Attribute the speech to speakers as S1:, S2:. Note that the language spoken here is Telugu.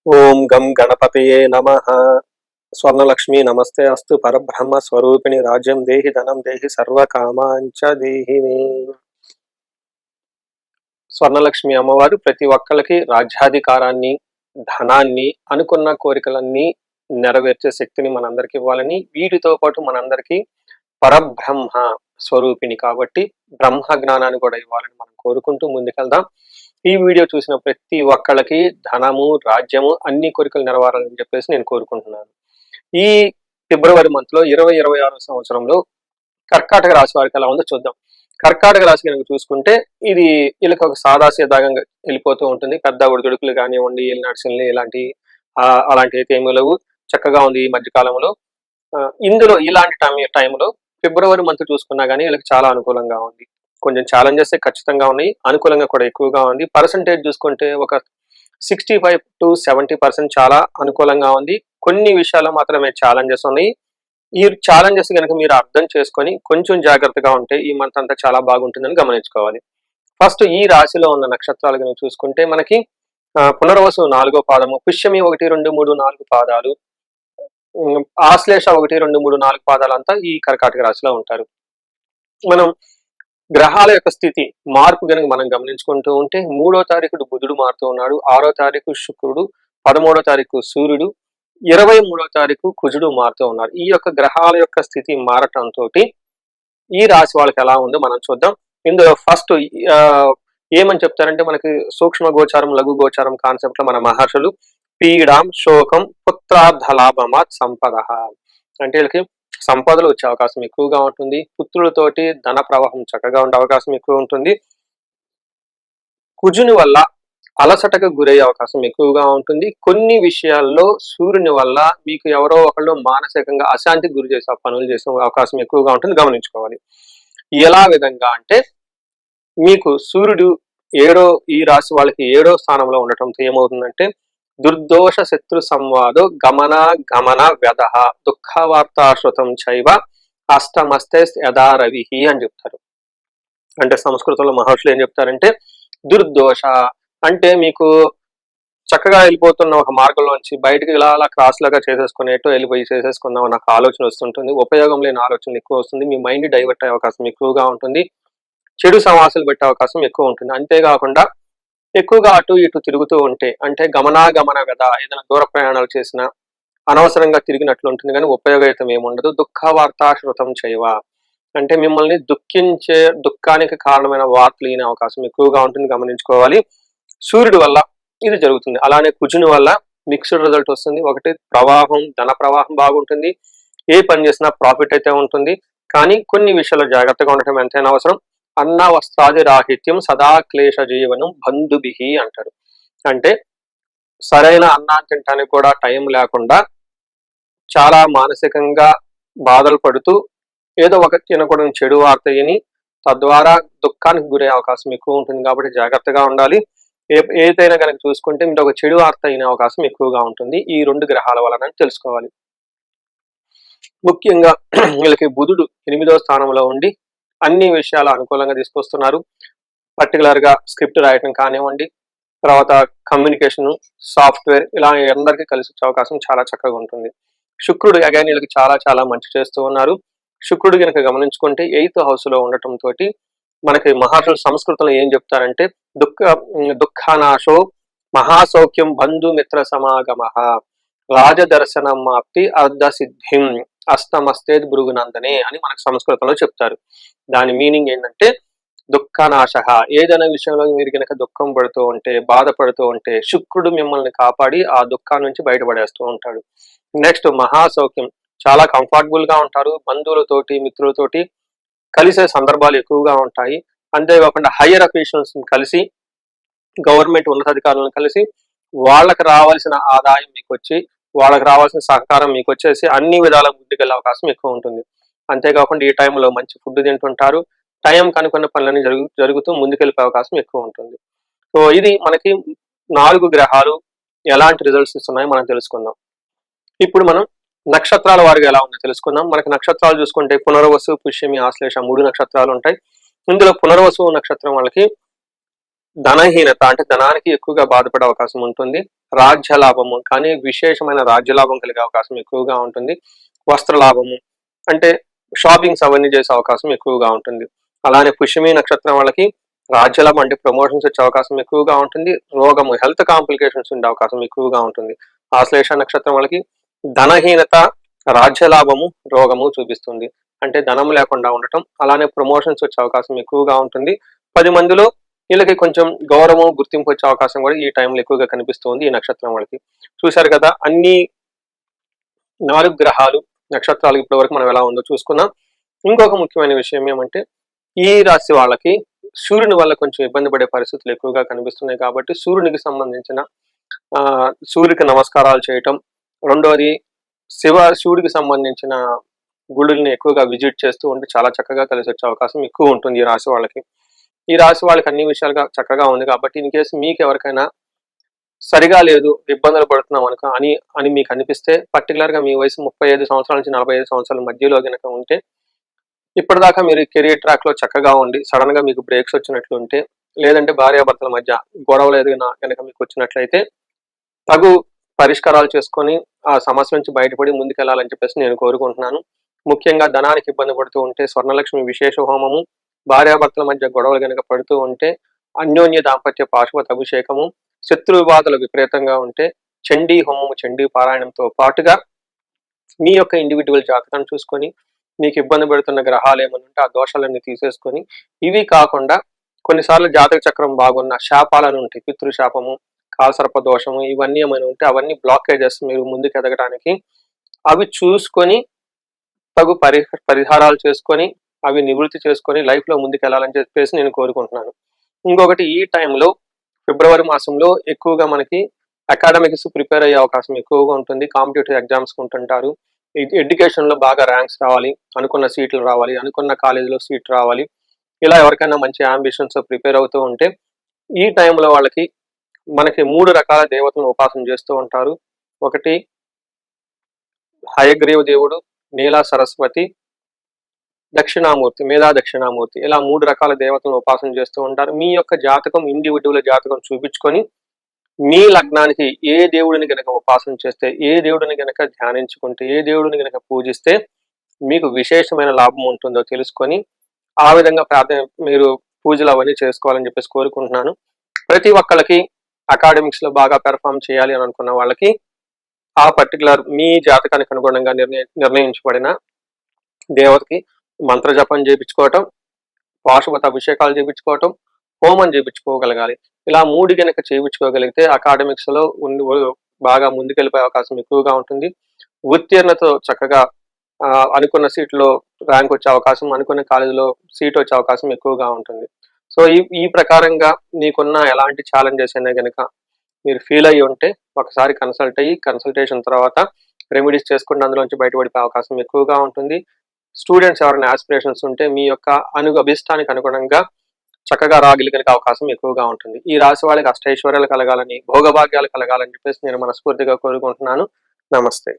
S1: ఓం గం గణపతయే నమః. స్వర్ణలక్ష్మి నమస్తే అస్తు. పరబ్రహ్మ స్వరూపిణి రాజ్యం దేహి ధనం దేహి సర్వకామాంచ దేహి మే. స్వర్ణలక్ష్మి అమ్మవారు ప్రతి ఒక్కరికి రాజ్యాధికారాన్ని, ధనాన్ని, అనుకున్న కోరికలన్నీ నెరవేర్చే శక్తిని మనందరికి ఇవ్వాలని, వీటితో పాటు మనందరికీ పరబ్రహ్మ స్వరూపిణి కాబట్టి బ్రహ్మ జ్ఞానాన్ని కూడా ఇవ్వాలని మనం కోరుకుంటూ ముందుకెళ్దాం. ఈ వీడియో చూసిన ప్రతి ఒక్కళ్ళకి ధనము, రాజ్యము, అన్ని కోరికలు నెరవేరాలని చెప్పేసి నేను కోరుకుంటున్నాను. ఈ ఫిబ్రవరి మంత్ లో 2026 సంవత్సరంలో కర్కాటక రాశి వారికి ఎలా ఉందో చూద్దాం. కర్కాటక రాశి కనుక చూసుకుంటే ఇది వీళ్ళకి ఒక సాదాసీదాగా వెళ్ళిపోతూ ఉంటుంది. పెద్ద ఒడిదుడుకులు కానివ్వండి, నడిచిల్ని ఇలాంటి అలాంటి అయితే ఏమీ లేవు. చక్కగా ఉంది ఈ మధ్య కాలంలో. ఇందులో ఇలాంటి టైంలో ఫిబ్రవరి మంత్ చూసుకున్నా కానీ వీళ్ళకి చాలా అనుకూలంగా ఉంది. కొంచెం ఛాలెంజెస్ ఖచ్చితంగా ఉన్నాయి, అనుకూలంగా కూడా ఎక్కువగా ఉంది. పర్సంటేజ్ చూసుకుంటే ఒక 65 to 70% చాలా అనుకూలంగా ఉంది. కొన్ని విషయాల్లో మాత్రమే ఛాలెంజెస్ ఉన్నాయి. ఈ ఛాలెంజెస్ కనుక మీరు అర్థం చేసుకొని కొంచెం జాగ్రత్తగా ఉంటే ఈ మంత్ అంతా చాలా బాగుంటుందని గమనించుకోవాలి. ఫస్ట్ ఈ రాశిలో ఉన్న నక్షత్రాలు కనుక చూసుకుంటే మనకి పునర్వసు 4వ పాదము, పుష్యమి 1, 2, 3, 4 పాదాలు, ఆశ్లేష 1, 2, 3, 4 పాదాలంతా ఈ కర్కాటక రాశిలో ఉంటారు. మనం గ్రహాల యొక్క స్థితి మార్పు కనుక మనం గమనించుకుంటూ ఉంటే 3వ తారీఖు బుధుడు మారుతూ ఉన్నాడు, 6వ తారీఖు శుక్రుడు, 13వ తారీఖు సూర్యుడు, 23వ తారీఖు కుజుడు మారుతూ ఉన్నారు. ఈ యొక్క గ్రహాల యొక్క స్థితి మారటంతో ఈ రాశి వాళ్ళకి ఎలా ఉందో మనం చూద్దాం. ఇందులో ఫస్ట్ ఏమని చెప్తారంటే మనకి సూక్ష్మ గోచారం, లఘు గోచారం కాన్సెప్ట్ లో మన మహర్షులు పీడాం శోకం పుత్రార్థ లాభమాత్ సంపద అంటే వీళ్ళకి సంపదలు వచ్చే అవకాశం ఎక్కువగా ఉంటుంది. పుత్రులతోటి ధన ప్రవాహం చక్కగా ఉండే అవకాశం ఎక్కువ ఉంటుంది. కుజుని వల్ల అలసటకు గురయ్యే అవకాశం ఎక్కువగా ఉంటుంది. కొన్ని విషయాల్లో సూర్యుని వల్ల మీకు ఎవరో ఒకళ్ళు మానసికంగా అశాంతికి గురి చేసే పనులు చేసే అవకాశం ఎక్కువగా ఉంటుంది, గమనించుకోవాలి. ఎలా విధంగా అంటే మీకు సూర్యుడు ఈ రాశి వాళ్ళకి 7వ స్థానంలో ఉండటంతో ఏమవుతుందంటే దుర్దోష శత్రు సంవాదో గమన గమన వ్యధ దుఃఖవార్తాశ్రుతం చైవ అష్టమస్తే యథా రవి అని చెప్తారు. అంటే సంస్కృతంలో మహర్షులు ఏం చెప్తారంటే దుర్దోష అంటే మీకు చక్కగా వెళ్ళిపోతున్న ఒక మార్గంలోంచి బయటకు ఇలా అలా క్రాస్ లాగా వెళ్ళిపోయి చేసేసుకుందాం నాకు ఆలోచన వస్తుంటుంది. ఉపయోగం లేని ఆలోచన ఎక్కువ వస్తుంది. మీ మైండ్ డైవర్ట్ అయ్యే అవకాశం ఎక్కువగా ఉంటుంది. చెడు సమాసాలు పెట్టే అవకాశం ఎక్కువ ఉంటుంది. అంతేకాకుండా ఎక్కువగా అటు ఇటు తిరుగుతూ ఉంటే అంటే గమనాగమన వ్యధ, ఏదైనా దూర ప్రయాణాలు చేసినా అనవసరంగా తిరిగినట్లు ఉంటుంది కానీ ఉపయోగయుతం ఏముండదు. దుఃఖవార్తాశ్రుతం చేయవ అంటే మిమ్మల్ని దుఃఖానికి కారణమైన వార్తలు వినే అవకాశం ఎక్కువగా ఉంటుంది, గమనించుకోవాలి. సూర్యుడి వల్ల ఇది జరుగుతుంది. అలానే కుజుని వల్ల మిక్స్డ్ రిజల్ట్ వస్తుంది. ఒకటి ప్రవాహం, ధన ప్రవాహం బాగుంటుంది. ఏ పని చేసినా ప్రాఫిట్ అయితే ఉంటుంది. కానీ కొన్ని విషయాల్లో జాగ్రత్తగా ఉండటం ఎంతైనా అవసరం. అన్న వస్త్రాది రాహిత్యం సదా క్లేశ జీవనం బంధుభిహి అంటారు. అంటే సరైన అన్నాన్ని తినడానికి కూడా టైం లేకుండా చాలా మానసికంగా బాధలు పడుతూ ఏదో ఒక తినకూడని చెడు వార్త విని తద్వారా దుఃఖానికి గురే అవకాశం ఎక్కువ ఉంటుంది. కాబట్టి జాగ్రత్తగా ఉండాలి. ఏదైనా కనుక చూసుకుంటే మీరు ఒక చెడు వార్త అయిన అవకాశం ఎక్కువగా ఉంటుంది ఈ 2 గ్రహాల వలన తెలుసుకోవాలి. ముఖ్యంగా వీళ్ళకి బుధుడు 8వ స్థానంలో ఉండి అన్ని విషయాలు అనుకూలంగా తీసుకొస్తున్నారు. పర్టికులర్ గా స్క్రిప్ట్ రాయటం కానివ్వండి, తర్వాత కమ్యూనికేషన్, సాఫ్ట్వేర్, ఇలా అందరికీ కలిసి వచ్చే అవకాశం చాలా చక్కగా ఉంటుంది. శుక్రుడు అగైన్ వీళ్ళకి చాలా చాలా మంచి చేస్తూ ఉన్నారు. శుక్రుడు కనుక గమనించుకుంటే 8th హౌస్ లో ఉండటం తోటి మనకి మహర్షులు సంస్కృతంలో ఏం చెప్తారంటే దుఃఖానాశో మహాసౌఖ్యం బంధుమిత్ర సమాగమ రాజదర్శనం ఆప్తి అర్ధ సిద్ధిం అస్తమస్తేద్ భృగునందనే అని మనకు సంస్కృతంలో చెప్తారు. దాని మీనింగ్ ఏంటంటే దుఃఖనాశ, ఏదైనా విషయంలో మీరు కనుక దుఃఖం పడుతూ ఉంటే, బాధపడుతూ ఉంటే శుక్రుడు మిమ్మల్ని కాపాడి ఆ దుఃఖాన్ని నుంచి బయటపడేస్తూ ఉంటాడు. నెక్స్ట్ మహాసౌఖ్యం, చాలా కంఫర్టబుల్ గా ఉంటారు. బంధువులతోటి మిత్రులతోటి కలిసే సందర్భాలు ఎక్కువగా ఉంటాయి. అంతేకాకుండా హయ్యర్ అఫీషియల్స్ కలిసి, గవర్నమెంట్ ఉన్నతాధికారులను కలిసి వాళ్ళకి రావాల్సిన ఆదాయం మీకు వచ్చి, వాళ్ళకి రావాల్సిన సహకారం మీకు వచ్చేసి అన్ని విధాల ముందుకెళ్ళే అవకాశం ఎక్కువ ఉంటుంది. అంతేకాకుండా ఈ టైంలో మంచి ఫుడ్ తింటుంటారు. టైం కనుక్కున్న పనులన్నీ జరుగుతూ ముందుకెళ్ళిపోయే అవకాశం ఎక్కువ ఉంటుంది. సో ఇది మనకి 4 గ్రహాలు ఎలాంటి రిజల్ట్స్ ఇస్తున్నాయో మనం తెలుసుకుందాం. ఇప్పుడు మనం నక్షత్రాల వారిగా ఎలా ఉందో తెలుసుకుందాం. మనకి నక్షత్రాలు చూసుకుంటే పునర్వసు, పుష్యమి, ఆశ్లేష 3 నక్షత్రాలు ఉంటాయి. ఇందులో పునర్వసు నక్షత్రం వాళ్ళకి ధనహీనత అంటే ధనానికి ఎక్కువగా బాధపడే అవకాశం ఉంటుంది. రాజ్య లాభము కానీ విశేషమైన రాజ్య లాభం కలిగే అవకాశం ఎక్కువగా ఉంటుంది. వస్త్ర లాభము అంటే షాపింగ్స్ అవన్నీ చేసే అవకాశం ఎక్కువగా ఉంటుంది. అలానే పుష్యమి నక్షత్రం వాళ్ళకి రాజ్యలాభం అంటే ప్రమోషన్స్ వచ్చే అవకాశం ఎక్కువగా ఉంటుంది. రోగము హెల్త్ కాంప్లికేషన్స్ ఉండే అవకాశం ఎక్కువగా ఉంటుంది. ఆశ్లేష నక్షత్రం వాళ్ళకి ధనహీనత, రాజ్యలాభము, రోగము చూపిస్తుంది. అంటే ధనం లేకుండా ఉండటం, అలానే ప్రమోషన్స్ వచ్చే అవకాశం ఎక్కువగా ఉంటుంది. 10 మందిలో వీళ్ళకి కొంచెం గౌరవం, గుర్తింపు వచ్చే అవకాశం కూడా ఈ టైంలో ఎక్కువగా కనిపిస్తుంది ఈ నక్షత్రం వాళ్ళకి. చూశారు కదా, అన్ని 4 గ్రహాలు నక్షత్రాలు ఇప్పటి వరకు మనం ఎలా ఉందో చూసుకున్నాం. ఇంకొక ముఖ్యమైన విషయం ఏమంటే ఈ రాశి వాళ్ళకి సూర్యుని వల్ల కొంచెం ఇబ్బంది పడే పరిస్థితులు ఎక్కువగా కనిపిస్తున్నాయి కాబట్టి సూర్యునికి సంబంధించిన సూర్యుడికి నమస్కారాలు చేయటం, రెండోది శివుడికి సంబంధించిన గుడుల్ని ఎక్కువగా విజిట్ చేస్తూ ఉంటే చాలా చక్కగా కలిసి వచ్చే అవకాశం ఎక్కువ ఉంటుంది ఈ రాశి వాళ్ళకి. ఈ రాశి వాళ్ళకి అన్ని విషయాలుగా చక్కగా ఉంది కాబట్టి ఇన్ కేసు మీకు ఎవరికైనా సరిగా లేదు, ఇబ్బందులు పడుతున్నాం అనుకో అని మీకు అనిపిస్తే, పర్టికులర్ గా మీ వయసు 35 సంవత్సరాల నుంచి 45 సంవత్సరాల మధ్యలో గనక ఉంటే, ఇప్పటిదాకా మీరు కెరీర్ ట్రాక్ లో చక్కగా ఉండి సడన్ గా మీకు బ్రేక్స్ వచ్చినట్లు ఉంటే, లేదంటే భార్యాభర్తల మధ్య గొడవలు ఏదైనా కనుక మీకు వచ్చినట్లయితే తగు పరిష్కారాలు చేసుకొని ఆ సమస్య నుంచి బయటపడి ముందుకెళ్లాలని చెప్పేసి నేను కోరుకుంటున్నాను. ముఖ్యంగా ధనానికి ఇబ్బంది పడుతూ ఉంటే స్వర్ణలక్ష్మి విశేష హోమము, భార్యాభర్తల మధ్య గొడవలు కనుక పడుతూ ఉంటే అన్యోన్య దాంపత్య పాశుపత అభిషేకము, శత్రు వివాదాలు విపరీతంగా ఉంటే చండీ హోమము, చండీ పారాయణంతో పాటుగా మీ యొక్క ఇండివిజువల్ జాతకాన్ని చూసుకొని మీకు ఇబ్బంది పెడుతున్న గ్రహాలు ఏమైనా ఉంటే ఆ దోషాలన్నీ తీసేసుకొని, ఇవి కాకుండా కొన్నిసార్లు జాతక చక్రం బాగున్న శాపాలను ఉంటాయి, పితృశాపము, కాలసర్ప దోషము, ఇవన్నీ ఏమైనా ఉంటే అవన్నీ బ్లాకేజెస్ మీరు ముందుకు ఎదగడానికి అవి చూసుకొని తగు పరిహారాలు చేసుకొని అవి నివృత్తి చేసుకొని లైఫ్ లో ముందుకు వెళ్ళాలని చెప్పేసి నేను కోరుకుంటున్నాను. ఇంకొకటి, ఈ టైంలో ఫిబ్రవరి మాసంలో ఎక్కువగా మనకి అకాడమిక్స్ ప్రిపేర్ అయ్యే అవకాశం ఎక్కువగా ఉంటుంది. కాంపిటేటివ్ ఎగ్జామ్స్ ఉంటుంటారు. ఎడ్యుకేషన్ లో బాగా ర్యాంక్స్ రావాలి, అనుకున్న సీట్లు రావాలి, అనుకున్న కాలేజీలో సీట్ రావాలి, ఇలా ఎవరికైనా మంచి అంబిషన్స్ ప్రిపేర్ అవుతూ ఉంటే ఈ టైంలో వాళ్ళకి మనకి 3 రకాల దేవతలను ఉపాసన చేస్తూ ఉంటారు. ఒకటి హయగ్రీవ దేవుడు, నీలా సరస్వతి, దక్షిణామూర్తి, మేధా దక్షిణామూర్తి, ఇలా 3 రకాల దేవతలను ఉపాసన చేస్తూ ఉంటారు. మీ యొక్క జాతకం, ఇండివిజువల్ జాతకం చూపించుకొని మీ లగ్నానికి ఏ దేవుడిని గనక ఉపాసన చేస్తే, ఏ దేవుడిని గనక ధ్యానించుకుంటే, ఏ దేవుడిని గనక పూజిస్తే మీకు విశేషమైన లాభం ఉంటుందో తెలుసుకొని ఆ విధంగా మీరు పూజలు అవన్నీ చేసుకోవాలని చెప్పేసి కోరుకుంటున్నాను. ప్రతి ఒక్కళ్ళకి అకాడమిక్స్ లో బాగా పెర్ఫామ్ చేయాలి అని అనుకున్న వాళ్ళకి ఆ పర్టికులర్ మీ జాతకానికి అనుగుణంగా నిర్ణయించబడిన దేవతకి మంత్ర జపం చేయించుకోవటం, పాశుపత అభిషేకాలు చేయించుకోవటం, హోమం చేయించుకోగలగాలి. ఇలా 3 గనక చేయించుకోగలిగితే అకాడమిక్స్ లో బాగా ముందుకెళ్ళిపోయే అవకాశం ఎక్కువగా ఉంటుంది. ఉత్తీర్ణతో చక్కగా అనుకున్న సీట్లో ర్యాంక్ వచ్చే అవకాశం, అనుకున్న కాలేజీలో సీట్ వచ్చే అవకాశం ఎక్కువగా ఉంటుంది. సో ఈ ప్రకారంగా మీకున్న ఎలాంటి ఛాలెంజెస్ అయినా కనుక మీరు ఫీల్ అయ్యి ఉంటే ఒకసారి కన్సల్ట్ అయ్యి కన్సల్టేషన్ తర్వాత రెమెడీస్ చేసుకుంటే అందులోంచి బయటపడిపోయే అవకాశం ఎక్కువగా ఉంటుంది. స్టూడెంట్స్ ఎవరైనా ఆస్పిరేషన్స్ ఉంటే మీ యొక్క అభిష్టానికి అనుగుణంగా చక్కగా రాగలిగే అవకాశం ఎక్కువగా ఉంటుంది. ఈ రాశి వాళ్ళకి అష్టైశ్వర్యాలు కలగాలని, భోగభాగ్యాలు కలగాలని చెప్పేసి నేను మనస్ఫూర్తిగా కోరుకుంటున్నాను. నమస్తే.